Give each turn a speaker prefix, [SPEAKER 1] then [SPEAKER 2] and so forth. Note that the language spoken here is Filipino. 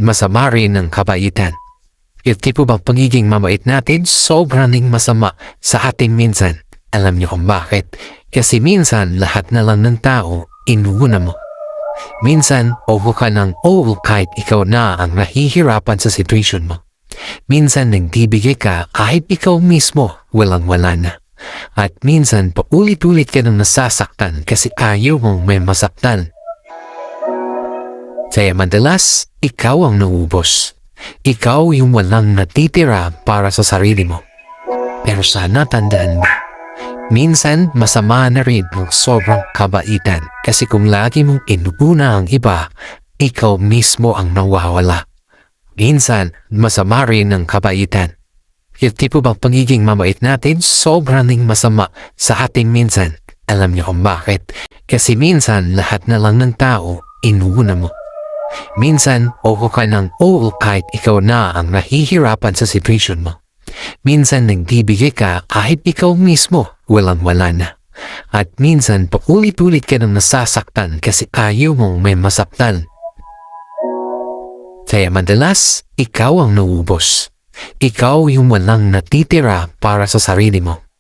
[SPEAKER 1] masama rin ang kabaitan. Yung tipo bang pagiging mabait natin, sobrang masama sa atin minsan. Alam niyo kung bakit? Kasi minsan lahat na lang ng tao, inuuna mo. Minsan, oho ka ng kahit ikaw na ang nahihirapan sa situation mo. Minsan nagbibigay ka kahit ikaw mismo walang-wala na. At minsan paulit-ulit ka nang nasasaktan kasi ayaw mong may masaktan. Kaya madalas, ikaw ang naubos. Ikaw yung walang natitira para sa sarili mo. Pero sana tandaan mo, minsan masama na rin ng sobrang kabaitan kasi kung lagi mong inuna ang iba, ikaw mismo ang nawawala. Minsan, masama rin ng kabaitan. Yung tipo bang pagiging mabait natin, sobrang masama sa atin minsan. Alam niyo kung bakit? Kasi minsan lahat na lang ng tao, inuuna mo. Minsan, oho ka ng kahit ikaw na ang nahihirapan sa situation mo. Minsan nagbibigay ka kahit ikaw mismo walang-wala na. At minsan paulit-ulit ka nang nasasaktan kasi ayaw mong may masaktan. Kaya madalas, ikaw ang naubos. Ikaw yung walang natitira para sa sarili mo.